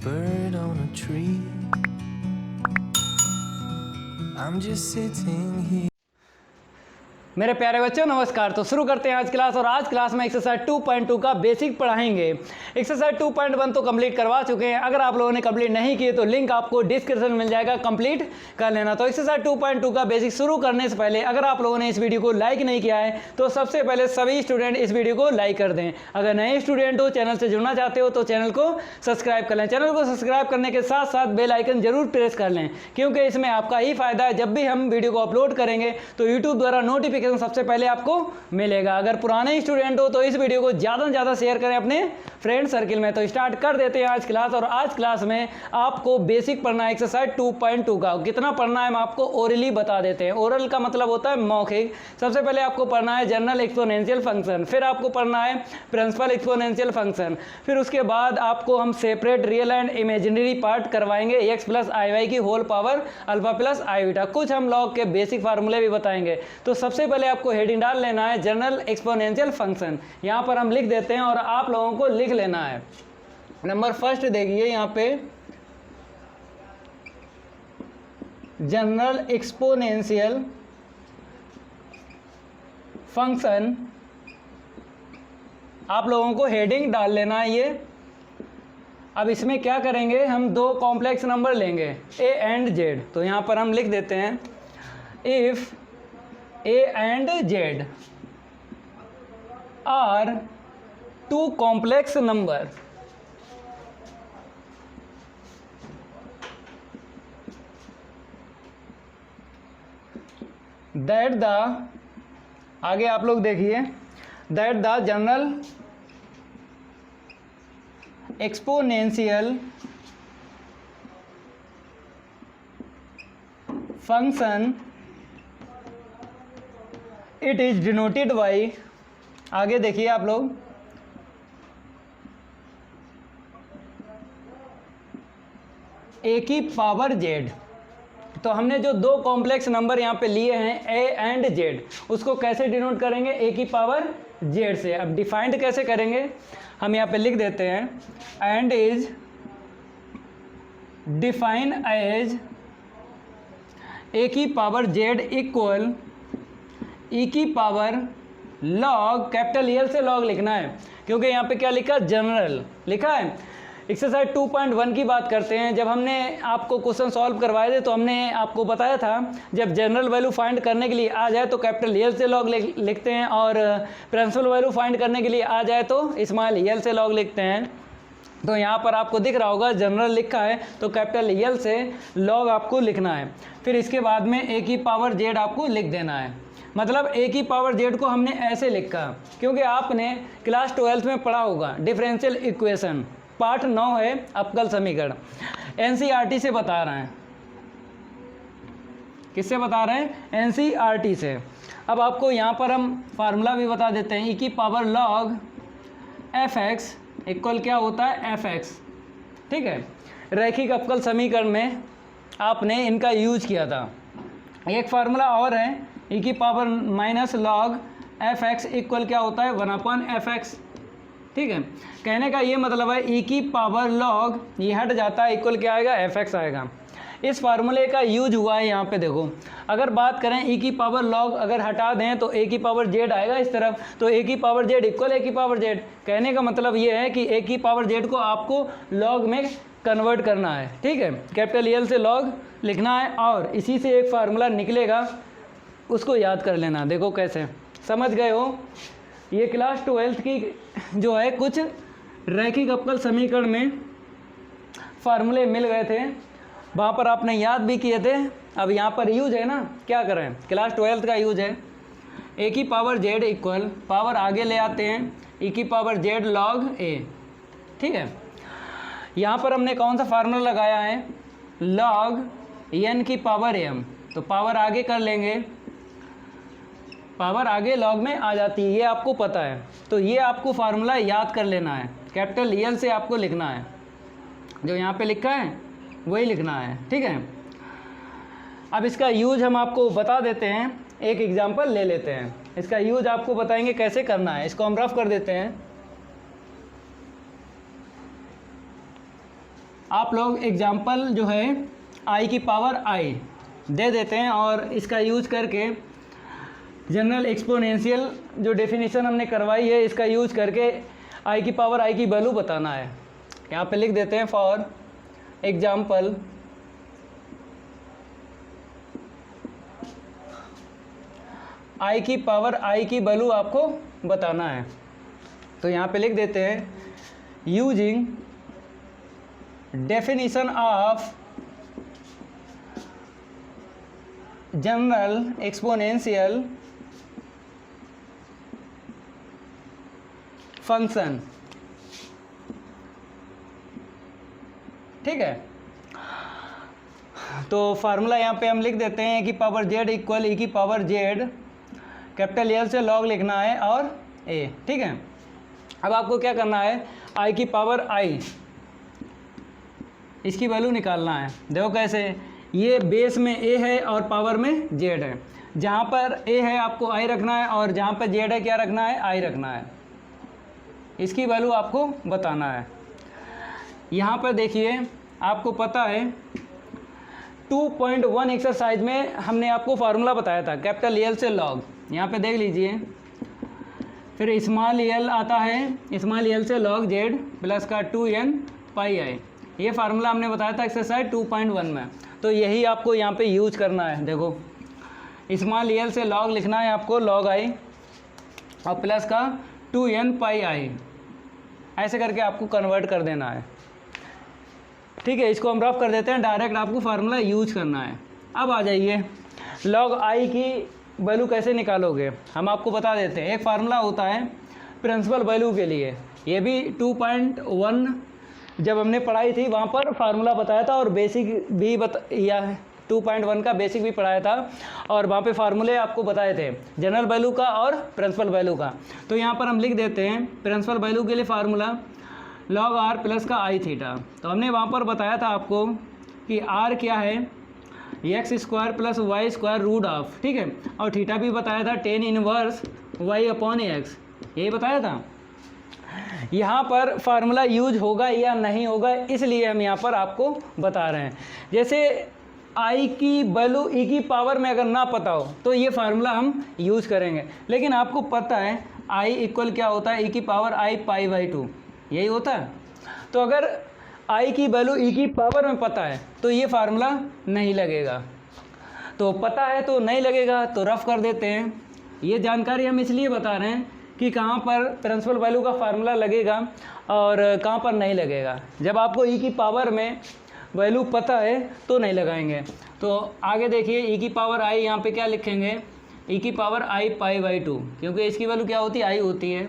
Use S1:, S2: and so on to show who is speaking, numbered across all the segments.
S1: bird on a tree. I'm just sitting here.
S2: मेरे प्यारे बच्चों नमस्कार। तो शुरू करते हैं आज क्लास। और आज क्लास में एक्सरसाइज 2.2 का बेसिक पढ़ाएंगे। एक्सरसाइज 2.1 तो कंप्लीट करवा चुके हैं। अगर आप लोगों ने कंप्लीट नहीं किए तो लिंक आपको डिस्क्रिप्शन में मिल जाएगा, कंप्लीट कर लेना। तो एक्सरसाइज 2.2 का बेसिक शुरू करने से पहले अगर आप लोगों ने इस वीडियो को लाइक नहीं किया है तो सबसे पहले सभी स्टूडेंट इस वीडियो को लाइक कर दें। अगर नए स्टूडेंट हो, चैनल से जुड़ना चाहते हो तो चैनल को सब्सक्राइब कर लें। चैनल को सब्सक्राइब करने के साथ साथ बेल आइकन जरूर प्रेस कर लें, क्योंकि इसमें आपका ही फायदा है। जब भी हम वीडियो को अपलोड करेंगे तो यूट्यूब द्वारा नोटिफिकेशन सबसे पहले आपको मिलेगा। अगर पुराने स्टूडेंट हो तो इस वीडियो को ज़्यादा से ज़्यादा शेयर करें अपने फ्रेंड सर्किल में। तो स्टार्ट कर देते हैं आज क्लास। और आज क्लास में आपको बेसिक पढ़ना है एक्सरसाइज 2.2 का। कितना पढ़ना है हम आपको ओरली बता देते हैं। ओरल का मतलब होता है मौखिक। सबसे पहले आपको पढ़ना है जनरल एक्सपोनेंशियल फंक्शन, फिर आपको पढ़ना है प्रिंसिपल एक्सपोनेंशियल फंक्शन, फिर उसके बाद आपको हम separate real and imaginary part करवाएंगे x प्लस आई वाई की whole power alpha plus I beta. कुछ हम लॉग के बेसिक फार्मूले भी बताएंगे। तो सबसे पहले आपको हेडिंग डाल लेना है जनरल एक्सपोनेंशियल फंक्शन। यहाँ पर हम लिख देते हैं और आप लोगों को लिख लेना है। नंबर फर्स्ट देखिए यहाँ पे जनरल एक्सपोनेंशियल फंक्शन, आप लोगों को हेडिंग डाल लेना है ये। अब इसमें क्या करेंगे, हम दो कॉम्प्लेक्स नंबर लेंगे a एंड z। तो यहाँ पर हम लिख देते हैं if a and z are two complex number that the, आगे आप लोग देखिए, that the general exponential function it is denoted by, आगे देखिए आप लोग, ए की पावर जेड। तो हमने जो दो कॉम्प्लेक्स नंबर यहाँ पे लिए हैं ए एंड जेड, उसको कैसे डिनोट करेंगे, ए की पावर जेड से। अब डिफाइंड कैसे करेंगे, हम यहाँ पे लिख देते हैं and is define as A की पावर जेड इक्वल ई की पावर लॉग, कैपिटल एल से लॉग लिखना है, क्योंकि यहाँ पे क्या लिखा, जनरल लिखा है। एक्सरसाइज 2.1 की बात करते हैं। जब हमने आपको क्वेश्चन सॉल्व करवाए थे तो हमने आपको बताया था जब जनरल वैल्यू फाइंड करने के लिए आ जाए तो कैपिटल एल से लॉग लिखते हैं, और प्रिंसिपल वैल्यू फाइंड करने के लिए आ जाए तो स्मॉल एल से लॉग लिखते हैं। तो यहाँ पर आपको दिख रहा होगा जनरल लिखा है तो कैपिटल एल से लॉग आपको लिखना है। फिर इसके बाद में ए की पावर जेड आपको लिख देना है। मतलब ए की पावर जेड को हमने ऐसे लिखा क्योंकि आपने क्लास 12th में पढ़ा होगा डिफरेंशियल इक्वेशन, पार्ट 9 है अवकल समीकरण। एनसीईआरटी से बता रहे हैं। किससे बता रहे हैं, एनसीईआरटी से। अब आपको यहाँ पर हम फार्मूला भी बता देते हैं। ई की power log F x equal क्या होता है, एफ एक्स। ठीक है, रैखिक अवकल समीकरण में आपने इनका यूज किया था। एक फार्मूला और है, ई की power minus log F x equal क्या होता है, 1/f(x). ठीक है, कहने का ये मतलब है ई की पावर लॉग ये हट जाता है, इक्वल क्या आएगा, fx आएगा। इस फार्मूले का यूज हुआ है यहाँ पे देखो। अगर बात करें ई की पावर लॉग अगर हटा दें तो ए की पावर जेड आएगा इस तरफ, तो ए की पावर जेड इक्वल ए की पावर जेड। कहने का मतलब ये है कि ए की पावर जेड को आपको लॉग में कन्वर्ट करना है। ठीक है, कैपिटल एल से लॉग लिखना है और इसी से एक फार्मूला निकलेगा, उसको याद कर लेना। देखो कैसे, समझ गए हो। ये क्लास 12th की जो है कुछ रैखिक अवकल समीकरण में फार्मूले मिल गए थे, वहाँ पर आपने याद भी किए थे। अब यहाँ पर यूज है ना, क्या करें, क्लास 12th का यूज है। ए की पावर जेड इक्वल, पावर आगे ले आते हैं, ई की पावर जेड लॉग ए। ठीक है, यहाँ पर हमने कौन सा फार्मूला लगाया है, लॉग एन की पावर एम। तो पावर आगे कर लेंगे, पावर आगे लॉग में आ जाती है, ये आपको पता है। तो ये आपको फार्मूला याद कर लेना है, कैपिटल एल से आपको लिखना है, जो यहाँ पे लिखा है वही लिखना है। ठीक है, अब इसका यूज हम आपको बता देते हैं, एक एग्जांपल ले लेते हैं। इसका यूज आपको बताएंगे कैसे करना है। इसको हम रफ कर देते हैं। आप लोग एग्जाम्पल जो है आई की पावर आई दे देते हैं और इसका यूज करके जनरल एक्सपोनेंशियल जो डेफिनेशन हमने करवाई है इसका यूज करके आई की पावर आई की वैल्यू बताना है। यहाँ पे लिख देते हैं फॉर एग्जाम्पल आई की पावर आई की वैल्यू आपको बताना है। तो यहाँ पे लिख देते हैं using definition of general exponential function. ठीक है, तो फार्मूला यहाँ पे हम लिख देते हैं कि पावर जेड इक्वल ई की पावर जेड, कैपिटल एल से लॉग लिखना है और ए। ठीक है, अब आपको क्या करना है, आई की पावर आई इसकी वैल्यू निकालना है। देखो कैसे, ये बेस में ए है और पावर में जेड है। जहाँ पर ए है आपको आई रखना है और जहाँ पर जेड है क्या रखना है, आई रखना है। इसकी वैल्यू आपको बताना है। यहाँ पर देखिए आपको पता है 2.1 एक्सरसाइज में हमने आपको फार्मूला बताया था कैपिटल एल से लॉग। यहाँ पे देख लीजिए, फिर स्मॉल एल आता है, स्मॉल एल से लॉग जेड प्लस का 2n पाई आई। ये फार्मूला हमने बताया था एक्सरसाइज 2.1 में, तो यही आपको यहाँ पे यूज करना है। देखो स्मॉल एल से लॉग लिखना है आपको, लॉग आई और प्लस का 2n पाई आई, ऐसे करके आपको कन्वर्ट कर देना है। ठीक है, इसको हम रफ कर देते हैं, डायरेक्ट आपको फार्मूला यूज करना है। अब आ जाइए, लॉग आई की वैल्यू कैसे निकालोगे हम आपको बता देते हैं। एक फार्मूला होता है प्रिंसिपल वैल्यू के लिए, ये भी 2.1 जब हमने पढ़ाई थी वहाँ पर फार्मूला बताया था और बेसिक भी या 2.1 का बेसिक भी पढ़ाया था और वहाँ पे फार्मूले आपको बताए थे जनरल वैल्यू का और प्रिंसिपल वैल्यू का। तो यहाँ पर हम लिख देते हैं प्रिंसिपल वैल्यू के लिए फार्मूला लॉग आर प्लस का आई थीटा। तो हमने वहाँ पर बताया था आपको कि आर क्या है, X square plus Y square root of. ठीक है, और थीटा भी बताया था 10 इनवर्स वाई अपॉन एक्स, यही बताया था। यहाँ पर फार्मूला यूज होगा या नहीं होगा इसलिए हम यहाँ पर आपको बता रहे हैं। जैसे आई की वैल्यू ई की पावर में अगर ना पता हो तो ये फार्मूला हम यूज करेंगे, लेकिन आपको पता है आई इक्वल क्या होता है, ई की पावर आई पाई बाई 2, यही होता है। तो अगर आई की वैल्यू ई की पावर में पता है तो ये फार्मूला नहीं लगेगा, तो पता है तो नहीं लगेगा, तो रफ कर देते हैं। ये जानकारी हम इसलिए बता रहे हैं कि कहाँ पर प्रिंसिपल वैल्यू का फार्मूला लगेगा और कहाँ पर नहीं लगेगा। जब आपको ई की पावर में वैल्यू पता है तो नहीं लगाएंगे। तो आगे देखिए, ई की पावर आई यहाँ पे क्या लिखेंगे, ई की पावर आई पाई बाई 2, क्योंकि इसकी वैल्यू क्या होती है, आई होती है,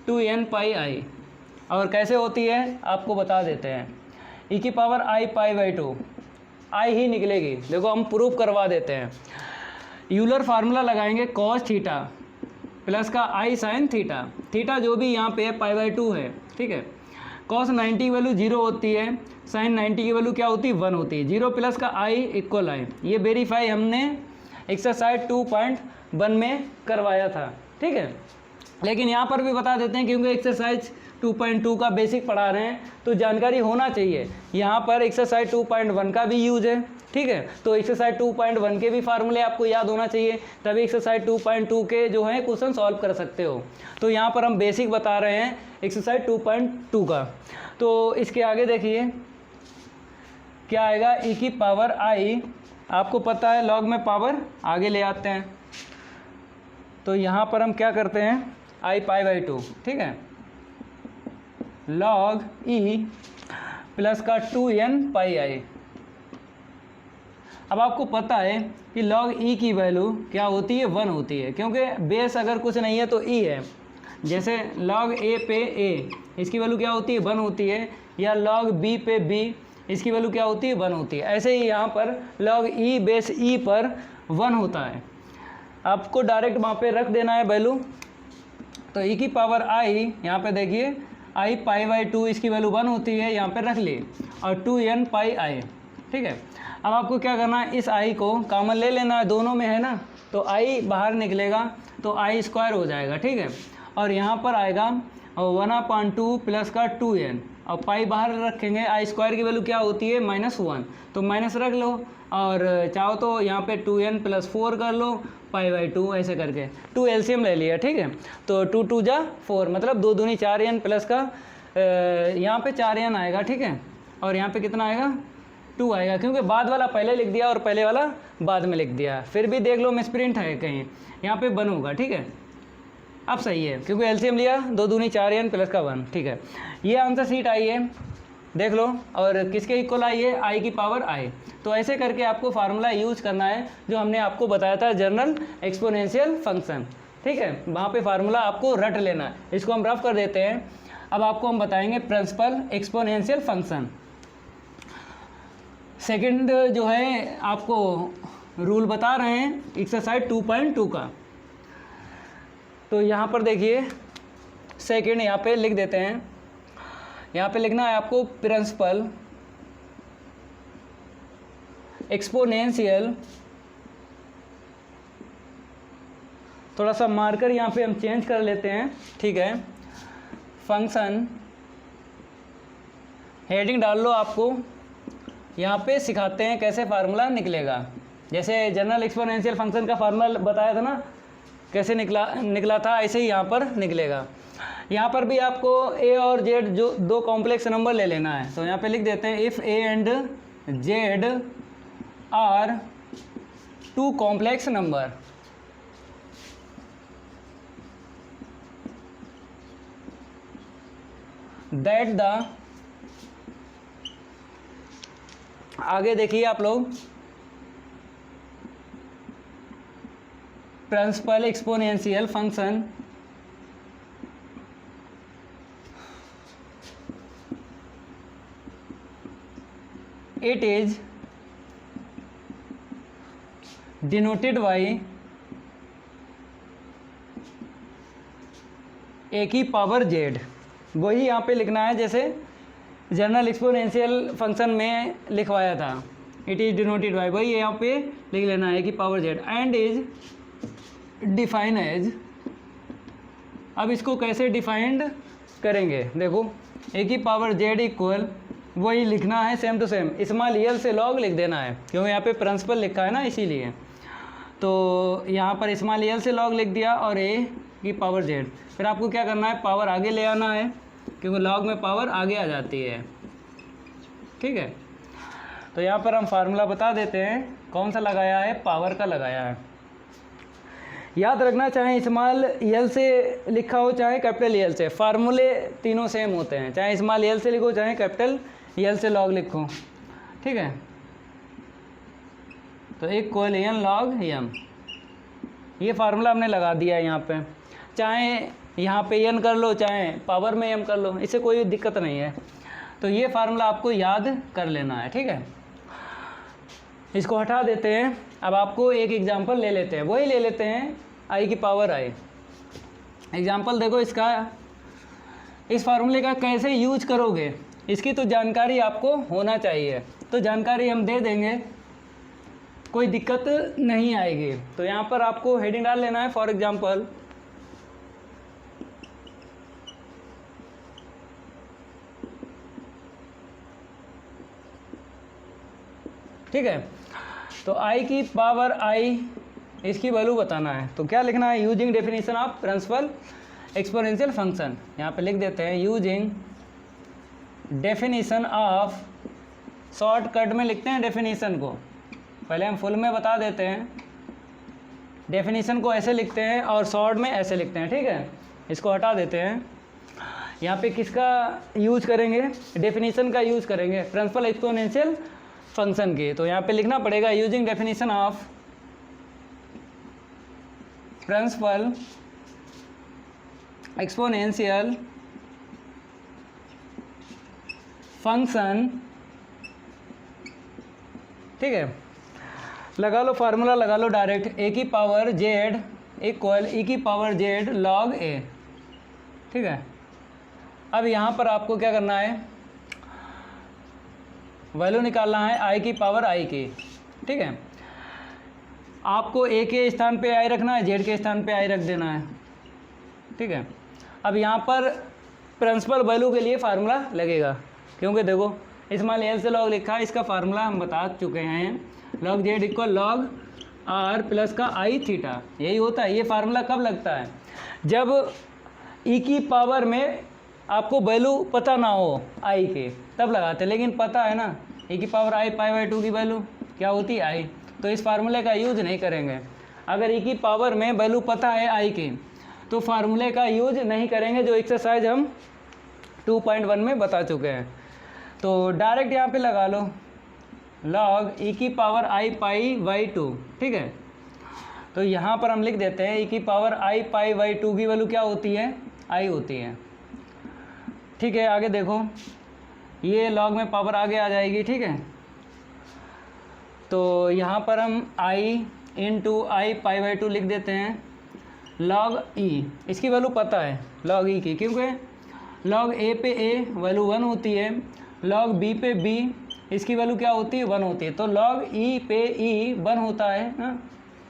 S2: 2n पाई आई। और कैसे होती है आपको बता देते हैं, ई की पावर आई पाई बाई 2 आई ही निकलेगी। देखो हम प्रूफ करवा देते हैं, यूलर फार्मूला लगाएंगे कॉस थीटा प्लस का आई साइन थीटा। थीटा जो भी यहाँ पे है पाई बाई 2 है। ठीक है, कॉस 90 की वैल्यू 0 होती है, साइन 90 की वैल्यू क्या होती है, 1 होती है। 0 प्लस का आई इक्वल आई, ये वेरीफाई हमने एक्सरसाइज 2.1 में करवाया था। ठीक है, लेकिन यहाँ पर भी बता देते हैं क्योंकि एक्सरसाइज 2.2 का बेसिक पढ़ा रहे हैं तो जानकारी होना चाहिए। यहाँ पर एक्सरसाइज 2.1 का भी यूज है। ठीक है, तो एक्सरसाइज 2.1 के भी फार्मूले आपको याद होना चाहिए, तभी एक्सरसाइज 2.2 के जो है क्वेश्चन सॉल्व कर सकते हो। तो यहाँ पर हम बेसिक बता रहे हैं एक्सरसाइज 2.2 का। तो इसके आगे देखिए क्या आएगा, ई की पावर आई, आपको पता है लॉग में पावर आगे ले आते हैं, तो यहाँ पर हम क्या करते हैं, आई पाई बाई 2। ठीक है, लॉग ई प्लस का 2n पाई आई। अब आपको पता है कि लॉग ई की वैल्यू क्या होती है, 1 होती है, क्योंकि बेस अगर कुछ नहीं है तो ई है। जैसे लॉग ए पे ए, इसकी वैल्यू क्या होती है, 1 होती है, या लॉग बी पे बी, इसकी वैल्यू क्या होती है, 1 होती है। ऐसे ही यहाँ पर लॉग ई बेस ई पर 1 होता है, आपको डायरेक्ट वहाँ पे रख देना है वैल्यू। तो ई की पावर आई, यहाँ पे देखिए आई पाई बाई 2, इसकी वैल्यू 1 होती है, यहाँ पे रख ली, और 2n पाई आई। ठीक है, अब आपको क्या करना है, इस आई को कॉमन ले लेना है, दोनों में है ना, तो आई बाहर निकलेगा तो आई स्क्वायर हो जाएगा। ठीक है, और यहाँ पर आएगा 1/2 प्लस का 2n, और पाई बाहर रखेंगे, आई स्क्वायर की वैल्यू क्या होती है -1, तो माइनस रख लो, और चाहो तो यहाँ पे 2n + 4 कर लो, π/2 ऐसे करके 2 एलसीएम ले लिया, ठीक है। तो 2 2 जा 4, मतलब 2 दूनी 4n प्लस का यहाँ पे 4n आएगा, ठीक है, और यहाँ पे कितना आएगा 2 आएगा, क्योंकि बाद वाला पहले लिख दिया और पहले वाला बाद में लिख दिया। फिर भी देख लो मिसप्रिंट है कहीं, यहाँ पे 1 होगा, ठीक है। अब सही है क्योंकि एलसीएम लिया, 2 दूनी 4n प्लस का 1, ठीक है। ये आंसर शीट आई है, देख लो, और किसके इक्वल आई है, i की पावर i। तो ऐसे करके आपको फार्मूला यूज करना है जो हमने आपको बताया था, जनरल एक्सपोनेंशियल फंक्शन, ठीक है। वहाँ पे फार्मूला आपको रट लेना है, इसको हम रफ कर देते हैं। अब आपको हम बताएंगे प्रिंसिपल एक्सपोनेंशियल फंक्शन। सेकंड जो है आपको रूल बता रहे हैं एक्सरसाइज 2.2 का। तो यहाँ पर देखिए सेकंड यहाँ पे लिख देते हैं, यहाँ पे लिखना है आपको प्रिंसिपल एक्सपोनेंशियल, थोड़ा सा मार्कर यहाँ पे हम चेंज कर लेते हैं, ठीक है, फंक्शन, हेडिंग डाल लो। आपको यहाँ पे सिखाते हैं कैसे फार्मूला निकलेगा, जैसे जनरल एक्सपोनेंशियल फंक्शन का फार्मूला बताया था ना कैसे निकला था, ऐसे ही यहाँ पर निकलेगा। यहाँ पर भी आपको a और z जो 2 कॉम्प्लेक्स नंबर ले लेना है, तो यहाँ पे लिख देते हैं if a and z are 2 complex number, that the, आगे देखिए आप लोग, principal exponential function it is denoted by a की पावर z। वही यहाँ पे लिखना है जैसे जनरल एक्सपोनेंशियल फंक्शन में लिखवाया था, इट इज़ डिनोटेड बाय, वही यहाँ पे लिख लेना है a की power z, and is define as. अब इसको कैसे डिफाइंड करेंगे, देखो a की पावर z इक्वल, वही लिखना है same to same, small L से लॉग लिख देना है, क्योंकि यहाँ पे प्रिंसिपल लिखा है ना इसीलिए। तो यहाँ पर स्मॉल एल से लॉग लिख दिया और a की पावर z। फिर आपको क्या करना है, पावर आगे ले आना है, क्योंकि लॉग में पावर आगे आ जाती है, ठीक है। तो यहाँ पर हम फार्मूला बता देते हैं, कौन सा लगाया है, पावर का लगाया है। याद रखना, चाहे स्मॉल एल से लिखा हो चाहे कैपिटल एल से, फार्मूले तीनों सेम होते हैं, चाहे स्मॉल एल से लिखो चाहे कैपिटल एल से लॉग लिखो, ठीक है। तो इक्वल एन लॉग एम, ये फार्मूला हमने लगा दिया है यहाँ पे, चाहे यहाँ पे एन कर लो चाहे पावर में एम कर लो, इससे कोई दिक्कत नहीं है। तो ये फार्मूला आपको याद कर लेना है, ठीक है। इसको हटा देते हैं। अब आपको एक एग्जांपल ले लेते हैं, वही ले लेते हैं आई की पावर आई। एग्जांपल देखो इसका, इस फार्मूले का कैसे यूज करोगे इसकी तो जानकारी आपको होना चाहिए, तो जानकारी हम दे देंगे, कोई दिक्कत नहीं आएगी। तो यहाँ पर आपको हेडिंग डाल लेना है, फॉर एग्जांपल ठीक है। तो आई की पावर आई, इसकी वैल्यू बताना है, तो क्या लिखना है, using definition of principal exponential function. यहाँ पे लिख देते हैं यूजिंग डेफिनेशन ऑफ, शॉर्टकट में लिखते हैं डेफिनेशन को, पहले हम फुल में बता देते हैं। डेफिनेशन को ऐसे लिखते हैं और शॉर्ट में ऐसे लिखते हैं, ठीक है। इसको हटा देते हैं। यहाँ पे किसका यूज करेंगे, डेफिनेशन का यूज करेंगे प्रिंसिपल एक्सपोनेंशियल फंक्शन की। तो यहाँ पे लिखना पड़ेगा using definition of principal exponential function, ठीक है। लगा लो फार्मूला, लगा लो डायरेक्ट, ए की पावर जेड इक्वल ई की पावर जेड लॉग ए, ठीक है। अब यहाँ पर आपको क्या करना है, वैल्यू निकालना है आई की पावर आई की, ठीक है। आपको ए के स्थान पे आई रखना है, जेड के स्थान पे आई रख देना है, ठीक है। अब यहाँ पर प्रिंसिपल वैल्यू के लिए फार्मूला लगेगा, क्योंकि देखो स्मॉल एल से लॉग लिखा है, इसका फार्मूला हम बता चुके हैं, log Z equal log are plus का आई थीटा, यही होता है। ये फार्मूला कब लगता है? जब ई की पावर में आपको वैल्यू पता ना हो आई के, तब लगाते हैं, लेकिन पता है ना ई की पावर आई पाई बाई 2 की वैल्यू क्या होती है आई, तो इस फार्मूले का यूज नहीं करेंगे। अगर ई की पावर में वैल्यू पता है आई की तो फार्मूले का यूज नहीं करेंगे, जो एक्सरसाइज हम 2.1 में बता चुके हैं। तो डायरेक्ट यहाँ पे लगा लो लॉग ई की पावर आई पाई बाई 2, ठीक है। तो यहाँ पर हम लिख देते हैं ई की पावर आई पाई बाई 2 की वैल्यू क्या होती है? आई होती है, ठीक है। आगे देखो ये लॉग में पावर आगे आ जाएगी, ठीक है। तो यहाँ पर हम आई इंटू आई पाई बाई 2 लिख देते हैं। लॉग ई इसकी वैल्यू पता है लॉग ई की, क्योंकि लॉग ए पे ए वैल्यू 1 होती है, लॉग बी पे बी इसकी वैल्यू क्या होती है? 1 होती है। तो लॉग ई पे ई 1 होता है ना,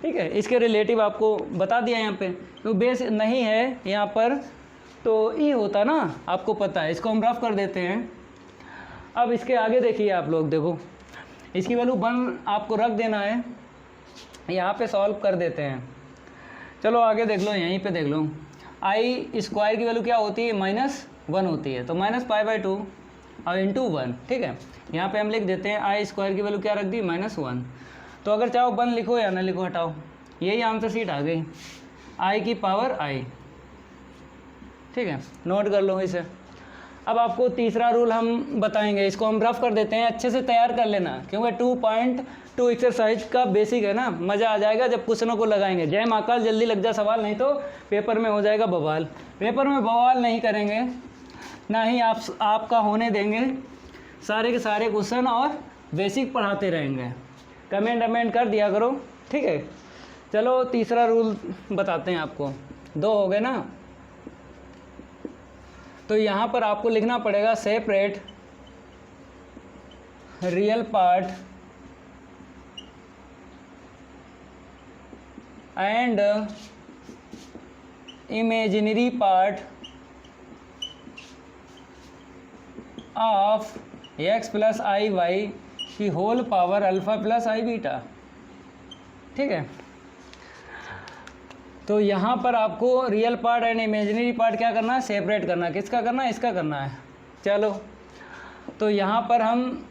S2: ठीक है। इसके रिलेटिव आपको बता दिया यहाँ पे, तो बेस नहीं है यहाँ पर तो ई होता ना, आपको पता है। इसको हम रफ कर देते हैं। अब इसके आगे देखिए आप लोग, देखो इसकी वैल्यू 1 आपको रख देना है, यहाँ पे सॉल्व कर देते हैं। चलो आगे देख लो, यहीं पे देख लो आई स्क्वायर की वैल्यू क्या होती है? -1 होती है, तो माइनस पाई बाई 2 और इंटू 1, ठीक है। यहाँ पे हम लिख देते हैं आई स्क्वायर की वैल्यू क्या रख दी? -1। तो अगर चाहो 1 लिखो या ना लिखो, हटाओ, यही आंसर शीट आ गई, आई की पावर आई, ठीक है। नोट कर लो इसे। अब आपको तीसरा रूल हम बताएंगे, इसको हम रफ कर देते हैं, अच्छे से तैयार कर लेना, क्योंकि 2.2 एक्सरसाइज का बेसिक है ना, मज़ा आ जाएगा जब क्वेश्चनों को लगाएंगे। जय महाकाल, जल्दी लग जा सवाल, नहीं तो पेपर में हो जाएगा बवाल। पेपर में बवाल नहीं करेंगे, ना ही आपका होने देंगे, सारे के सारे क्वेश्चन और बेसिक पढ़ाते रहेंगे। कमेंट कर दिया करो, ठीक है। चलो तीसरा रूल बताते हैं आपको, 2 हो गए ना। तो यहाँ पर आपको लिखना पड़ेगा separate real part and imaginary part of x plus I Y की whole power alpha plus I beta, ठीक है। तो यहाँ पर आपको real part and imaginary part क्या करना है? सेपरेट करना है। किसका करना है? इसका करना है। चलो तो यहाँ पर हम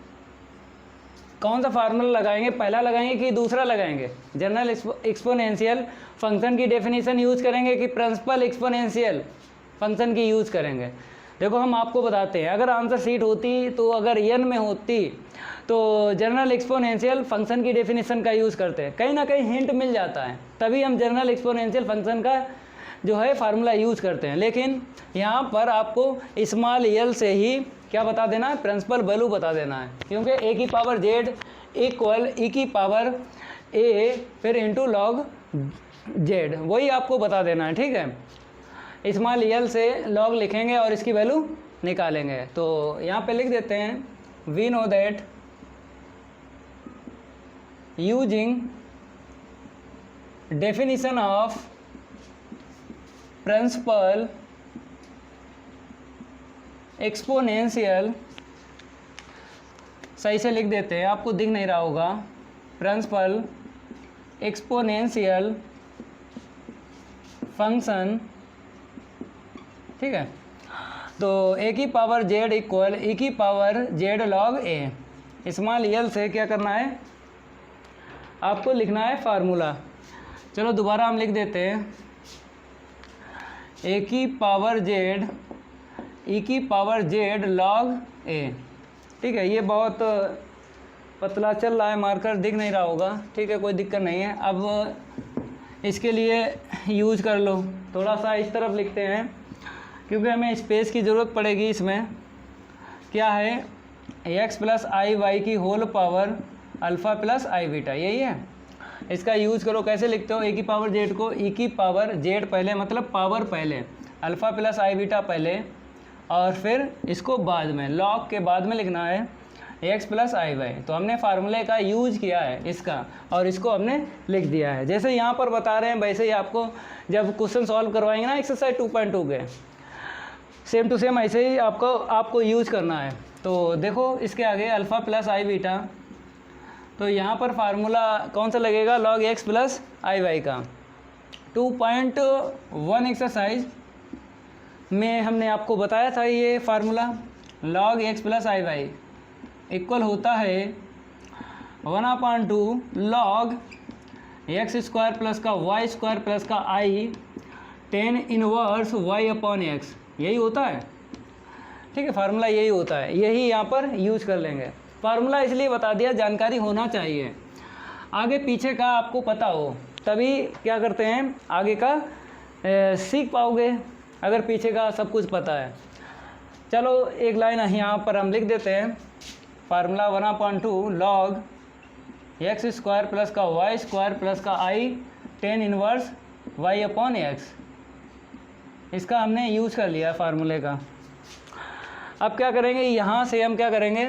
S2: कौन सा फार्मूला लगाएंगे? पहला लगाएंगे कि दूसरा लगाएंगे? जनरल एक्सपोनेंशियल फंक्शन की डेफिनेशन यूज़ करेंगे कि प्रिंसिपल एक्सपोनेंशियल फंक्शन की यूज़ करेंगे? देखो हम आपको बताते हैं, अगर आंसर शीट होती तो अगर एन में होती तो जनरल एक्सपोनेंशियल फंक्शन की डेफिनेशन का यूज़ करते हैं, कहीं ना कहीं हिंट मिल जाता है, तभी हम जनरल एक्सपोनेंशियल फंक्शन का जो है फार्मूला यूज़ करते हैं। लेकिन यहाँ पर आपको स्मॉल एल से ही क्या बता देना है? प्रिंसिपल वैल्यू बता देना है, क्योंकि ए की पावर जेड इक्वल ई की पावर ए फिर इंटू लॉग जेड, वही आपको बता देना है, ठीक है। स्मॉल एल से लॉग लिखेंगे और इसकी वैल्यू निकालेंगे। तो यहाँ पे लिख देते हैं we know that using definition of principal exponential, सही से लिख देते हैं, आपको दिख नहीं रहा होगा, प्रिंसिपल एक्सपोनेंशियल फंक्शन, ठीक है। तो ए की पावर जेड इक्वल ई की पावर जेड लॉग ए, स्मॉल एल से क्या करना है? आपको लिखना है फार्मूला। चलो दोबारा हम लिख देते हैं ए की पावर जेड ई की पावर जेड लॉग ए, ठीक है। ये बहुत पतला चल रहा है, मार्कर दिख नहीं रहा होगा, ठीक है, कोई दिक्कत नहीं है। अब इसके लिए यूज कर लो, थोड़ा सा इस तरफ लिखते हैं क्योंकि हमें स्पेस की ज़रूरत पड़ेगी। इसमें क्या है? एक्स प्लस आई वाई की whole power alpha plus I beta, यही है। इसका यूज़ करो, कैसे लिखते हो? ए की पावर जेड को ई की पावर जेड पहले, मतलब पावर पहले, अल्फ़ा प्लस आई बीटा पहले, और फिर इसको बाद में, लॉग के बाद में लिखना है एक्स प्लस आई वाई। तो हमने फार्मूले का यूज किया है इसका, और इसको हमने लिख दिया है। जैसे यहाँ पर बता रहे हैं वैसे ही आपको जब क्वेश्चन सॉल्व करवाएंगे ना एक्सरसाइज 2.2 के, सेम टू सेम ऐसे ही आपको यूज करना है। तो देखो इसके आगे अल्फ़ा प्लस आई बीटा, तो यहाँ पर फार्मूला कौन सा लगेगा, log x प्लस आई वाई का। 2.1 एक्सरसाइज में हमने आपको बताया था ये फार्मूला, log x प्लस आई वाई इक्वल होता है 1/2 log एक्स स्क्वायर प्लस का वाई स्क्वायर प्लस का आई tan inverse y upon x, यही होता है। ठीक है, फार्मूला यही होता है, यही यहाँ पर यूज कर लेंगे। फार्मूला इसलिए बता दिया, जानकारी होना चाहिए, आगे पीछे का आपको पता हो, तभी क्या करते हैं आगे का सीख पाओगे, अगर पीछे का सब कुछ पता है। चलो एक लाइन यहाँ पर हम लिख देते हैं, formula 1/2 log x square plus का वाई स्क्वायर प्लस का आई tan inverse y upon x, इसका हमने यूज कर लिया फार्मूले का। अब क्या करेंगे, यहाँ से हम क्या करेंगे,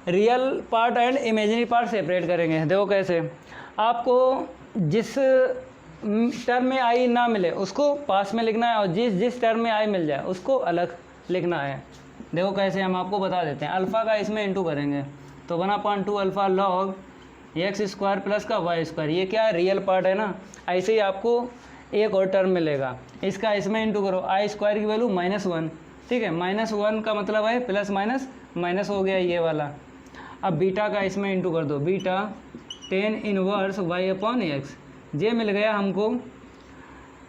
S2: real part and imaginary part separate करेंगे। देखो कैसे, आपको जिस टर्म में आई ना मिले उसको पास में लिखना है, और जिस टर्म में आई मिल जाए उसको अलग लिखना है। देखो कैसे, हम आपको बता देते हैं। अल्फ़ा का इसमें इंटू करेंगे तो 1/2 alpha log x square plus का वाई स्क्वायर, ये क्या है, रियल पार्ट है ना। ऐसे ही आपको एक और टर्म मिलेगा, इसका इसमें इंटू करो, आई स्क्वायर की वैल्यू -1, ठीक है, -1 का मतलब है प्लस माइनस माइनस हो गया ये वाला। अब बीटा का इसमें इंटू कर दो, beta tan inverse y upon x, ये मिल गया हमको,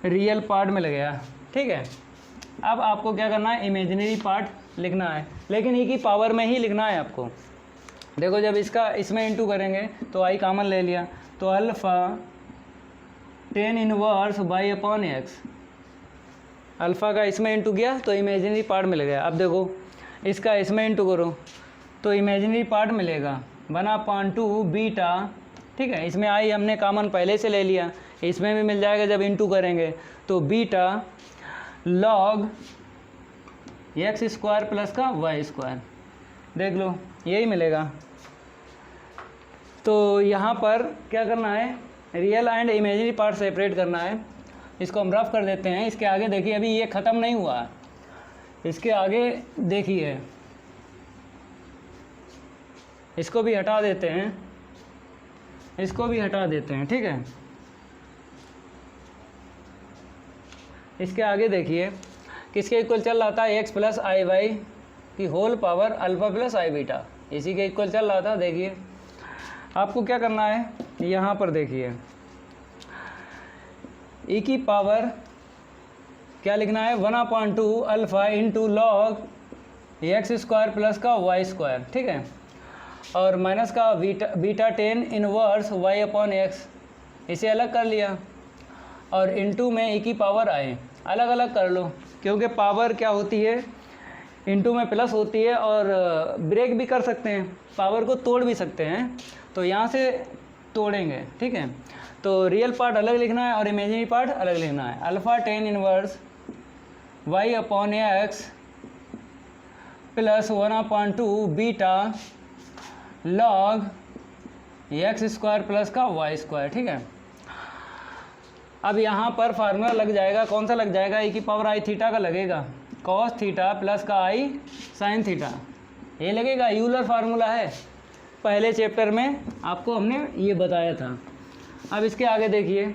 S2: रियल पार्ट मिल गया। ठीक है, अब आपको क्या करना है, इमेजिनरी पार्ट लिखना है, लेकिन ई की पावर में ही लिखना है आपको। देखो जब इसका इसमें इंटू करेंगे तो आई कॉमन ले लिया, तो alpha tan inverse y upon x, alpha का इसमें इंटू किया तो इमेजिनरी पार्ट मिल गया। अब देखो इसका इसमें इंटू करो तो इमेजिनरी पार्ट मिलेगा 1/2 बीटा, ठीक है, इसमें आई हमने कॉमन पहले से ले लिया, इसमें भी मिल जाएगा जब इंटू करेंगे, तो beta log x square plus का वाई स्क्वायर, देख लो यही मिलेगा। तो यहाँ पर क्या करना है, real and imaginary part separate करना है। इसको हम रफ कर देते हैं। इसके आगे देखिए, अभी ये ख़त्म नहीं हुआ, इसके आगे देखिए, इसको भी हटा देते हैं, इसको भी हटा देते हैं, ठीक है। इसके आगे देखिए किसके इक्वल चल रहा था, एक्स प्लस आई वाई की whole power alpha plus I beta, इसी के इक्वल चल रहा था। देखिए आपको क्या करना है, यहाँ पर देखिए ई की पावर क्या लिखना है, 1/2 alpha into log x square plus का वाई स्क्वायर, ठीक है, और माइनस का beta tan inverse y upon x, इसे अलग कर लिया, और इनटू में ई की पावर आए, अलग अलग कर लो, क्योंकि पावर क्या होती है, इनटू में प्लस होती है, और ब्रेक भी कर सकते हैं, पावर को तोड़ भी सकते हैं, तो यहाँ से तोड़ेंगे, ठीक है। तो रियल पार्ट अलग लिखना है और इमेजिनरी पार्ट अलग लिखना है। Alpha tan inverse y upon x plus 1/2 beta log x square plus का वाई स्क्वायर, ठीक है। अब यहाँ पर फार्मूला लग जाएगा, कौन सा लग जाएगा, ई की पावर आई थीटा का लगेगा, कॉस थीटा प्लस का आई साइन थीटा, ये लगेगा, यूलर फार्मूला है, पहले चैप्टर में आपको हमने ये बताया था। अब इसके आगे देखिए,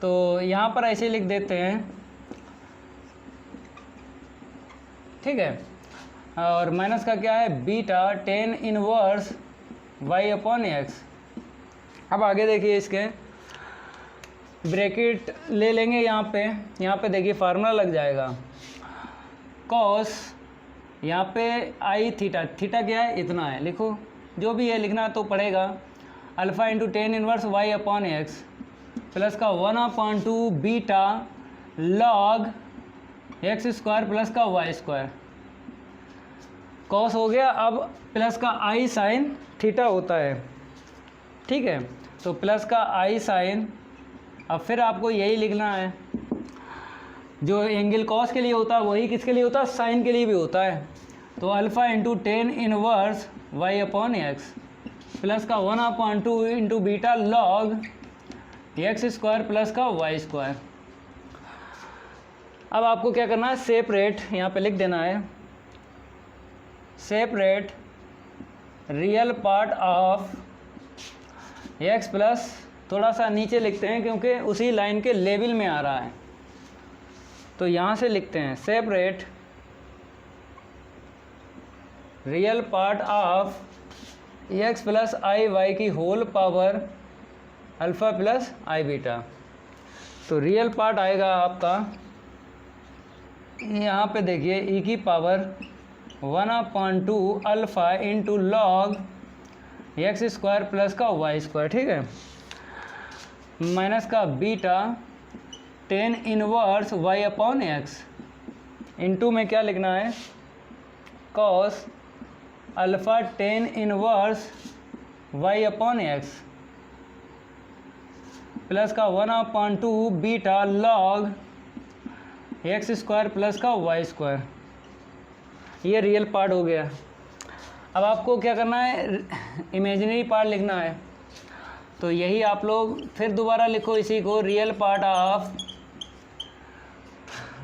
S2: तो यहाँ पर ऐसे लिख देते हैं, ठीक है, और माइनस का क्या है, beta tan inverse y upon X. अब आगे देखिए, इसके ब्रैकेट ले लेंगे, यहाँ पे देखिए फार्मूला लग जाएगा, कॉस यहाँ पे आई थीटा, थीटा क्या है, इतना है, लिखो जो भी है लिखना तो पड़ेगा, alpha into tan inverse y upon x plus का 1/2 beta log x square plus का वाई स्क्वायर, कॉस हो गया, अब प्लस का आई साइन थीटा होता है, ठीक है, तो प्लस का आई साइन, अब फिर आपको यही लिखना है, जो एंगल कॉस के लिए होता है वही किसके लिए होता है, साइन के लिए भी होता है, तो alpha into tan inverse y upon x plus का 1/2 into beta log x square plus का वाई स्क्वायर। अब आपको क्या करना है, सेपरेट यहाँ पे लिख देना है, separate real part of X plus, थोड़ा सा नीचे लिखते हैं क्योंकि उसी लाइन के लेवल में आ रहा है, तो यहाँ से लिखते हैं separate real part of X plus I Y की whole power alpha plus I beta. तो रियल पार्ट आएगा आपका, यहाँ पे देखिए ई की power 1/2 alpha into log x square plus का वाई स्क्वायर, ठीक है, माइनस का beta 10 inverse Y upon X, into में क्या लिखना है, cos alpha 10 inverse Y upon x plus का 1/2 beta log x square plus का वाई स्क्वायर। ये रियल पार्ट हो गया। अब आपको क्या करना है, इमेजिनरी पार्ट लिखना है, तो यही आप लोग फिर दोबारा लिखो इसी को, real part of,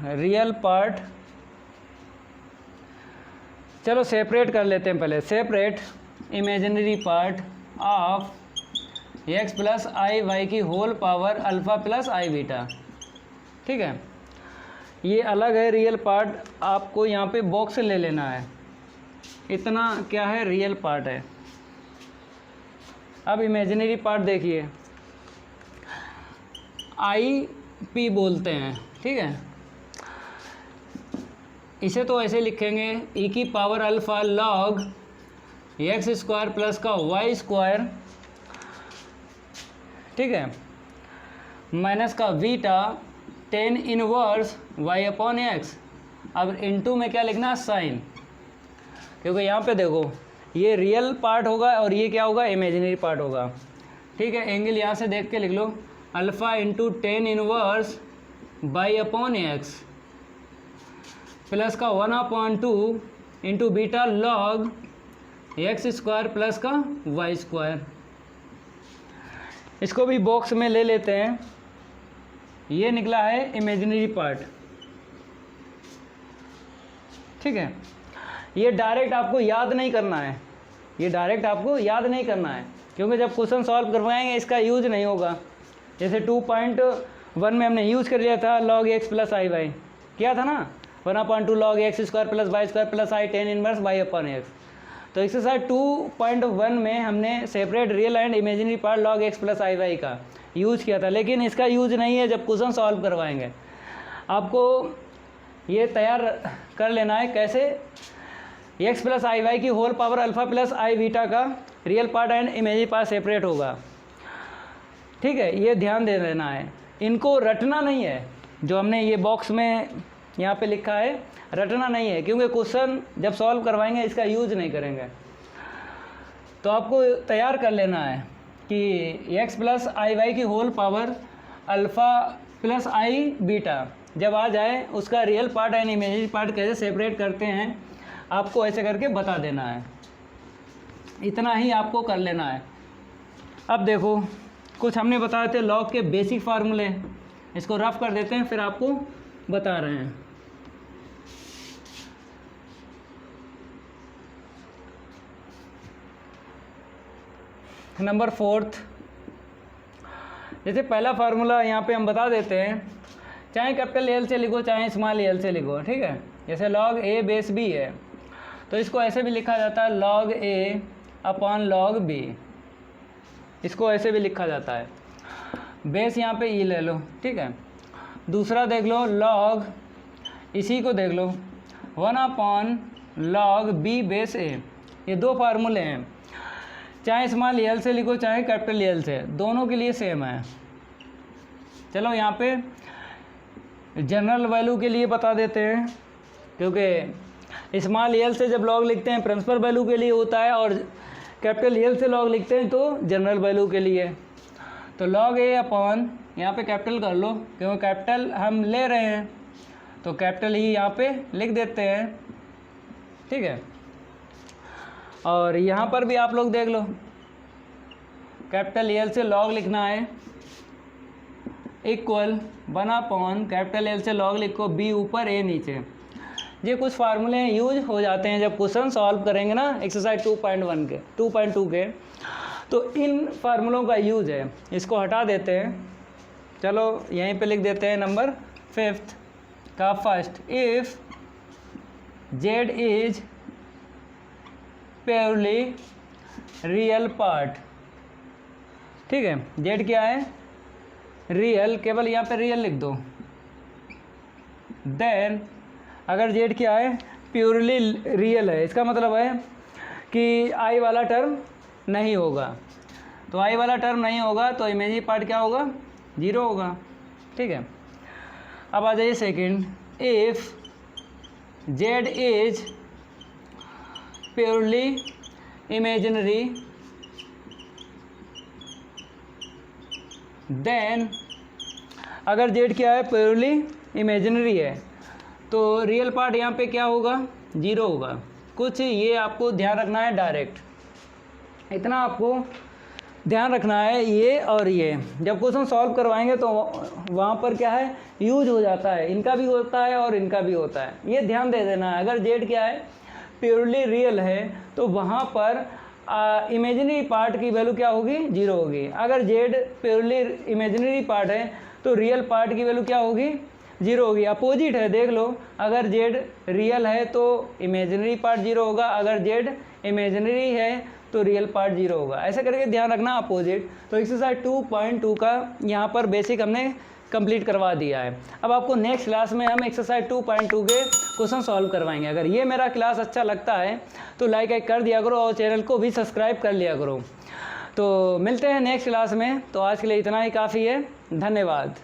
S2: real part, चलो सेपरेट कर लेते हैं पहले, separate imaginary part of X plus I Y की whole power alpha plus I beta, ठीक है। ये अलग है रियल पार्ट, आपको यहाँ पे बॉक्स ले लेना है, इतना क्या है रियल पार्ट है। अब इमेजिनरी पार्ट देखिए, आई पी बोलते हैं, ठीक है, इसे तो ऐसे लिखेंगे ई की power alpha log x square plus का वाई स्क्वायर, ठीक है, माइनस का beta 10 inverse Y upon X. अब इनटू में क्या लिखना है, साइन, क्योंकि यहाँ पे देखो ये रियल पार्ट होगा और ये क्या होगा, इमेजिनरी पार्ट होगा, ठीक है। एंगल यहाँ से देख के लिख लो, alpha into 10 inverse Y upon x plus का 1/2 into beta log x square plus का वाई स्क्वायर। इसको भी बॉक्स में ले लेते हैं, ये निकला है इमेजिनरी पार्ट, ठीक है। ये डायरेक्ट आपको याद नहीं करना है, ये डायरेक्ट आपको याद नहीं करना है, क्योंकि जब क्वेश्चन सॉल्व करवाएंगे इसका यूज नहीं होगा। जैसे 2.1 में हमने यूज कर लिया था लॉग एक्स प्लस आई वाई, किया था ना, 1/2 log x square plus Y square plus i 10 inverse Y upon x. तो एक्सरसाइज 2.1 में हमने separate real and imaginary part log x plus I y का यूज किया था, लेकिन इसका यूज नहीं है जब क्वेश्चन सॉल्व करवाएंगे। आपको ये तैयार कर लेना है कैसे, एक्स प्लस आई वाई की whole power alpha plus I beta का real part and imaginary part separate होगा, ठीक है। ये ध्यान दे देना है, इनको रटना नहीं है, जो हमने ये बॉक्स में यहाँ पे लिखा है रटना नहीं है, क्योंकि क्वेश्चन जब सॉल्व करवाएंगे इसका यूज नहीं करेंगे। तो आपको तैयार कर लेना है कि एक्स प्लस आई वाई की whole power alpha plus I beta जब आ जाए उसका real part and imaginary part कैसे सेपरेट करते हैं, आपको ऐसे करके बता देना है, इतना ही आपको कर लेना है। अब देखो कुछ हमने बताए थे लॉग के बेसिक फार्मूले, इसको रफ कर देते हैं फिर आपको बता रहे हैं। नंबर 4, जैसे पहला फार्मूला यहाँ पे हम बता देते हैं, चाहे कैपिटल एल से लिखो चाहे स्मॉल एल से लिखो, ठीक है। जैसे लॉग ए बेस बी है तो इसको ऐसे भी लिखा जाता है लॉग ए अपॉन लॉग बी, इसको ऐसे भी लिखा जाता है। बेस यहाँ पे ई ले लो, ठीक है। दूसरा देख लो लॉग, इसी को देख लो 1 लॉग बी बेस ए, ये दो फार्मूले हैं, चाहे स्मॉल एल से लिखो चाहे कैपिटल एल से, दोनों के लिए सेम है। चलो यहाँ पे जनरल वैल्यू के लिए बता देते हैं, क्योंकि स्मॉल एल से जब लॉग लिखते हैं प्रिंसिपल वैल्यू के लिए होता है और कैपिटल एल से लॉग लिखते हैं तो जनरल वैल्यू के लिए। तो लॉग ए अपॉन, यहाँ पे कैपिटल कर लो क्योंकि कैपिटल हम ले रहे हैं तो कैपिटल ही यहाँ पे लिख देते हैं, ठीक है। और यहाँ पर भी आप लोग देख लो कैपिटल एल से लॉग लिखना है इक्वल 1 कैपिटल L से लॉग लिखो B ऊपर A नीचे। ये कुछ फार्मूले यूज हो जाते हैं जब क्वेश्चन सॉल्व करेंगे ना एक्सरसाइज 2.2 के, तो इन फार्मूलों का यूज है। इसको हटा देते हैं, चलो यहीं पे लिख देते हैं नंबर 5 का first, if Z is purely real part. ठीक है, Z क्या है? रियल, केवल यहाँ पे रियल लिख दो। देन अगर Z क्या है? प्योरली रियल है, इसका मतलब है कि I वाला टर्म नहीं होगा। तो I वाला टर्म नहीं होगा तो इमेजिनरी पार्ट क्या होगा? 0 होगा। ठीक है, अब आ जाइए second, if Z is purely imaginary then अगर Z क्या है? प्योरली इमेजिनरी है तो रियल पार्ट यहाँ पे क्या होगा? 0 होगा। कुछ ये आपको ध्यान रखना है, डायरेक्ट इतना आपको ध्यान रखना है। ये और ये जब क्वेश्चन सॉल्व करवाएंगे तो वहाँ पर क्या है? यूज हो जाता है, इनका भी होता है और इनका भी होता है, ये ध्यान दे देना है। अगर Z क्या है? प्योरली रियल है तो वहाँ पर इमेजिनरी पार्ट की वैल्यू क्या होगी? 0 होगी। अगर Z प्योरली इमेजिनरी पार्ट है तो रियल पार्ट की वैल्यू क्या होगी? 0 होगी। अपोजिट है, देख लो, अगर Z रियल है तो इमेजिनरी पार्ट 0 होगा, अगर Z इमेजिनरी है तो रियल पार्ट 0 होगा। ऐसा करके ध्यान रखना अपोजिट। तो एक्सरसाइज 2.2 का यहाँ पर बेसिक हमने कंप्लीट करवा दिया है। अब आपको नेक्स्ट क्लास में हम एक्सरसाइज 2.2 के क्वेश्चन सॉल्व करवाएंगे। अगर ये मेरा क्लास अच्छा लगता है तो लाइक कर दिया करो और चैनल को भी सब्सक्राइब कर लिया करो। तो मिलते हैं नेक्स्ट क्लास में, तो आज के लिए इतना ही काफ़ी है। धन्यवाद।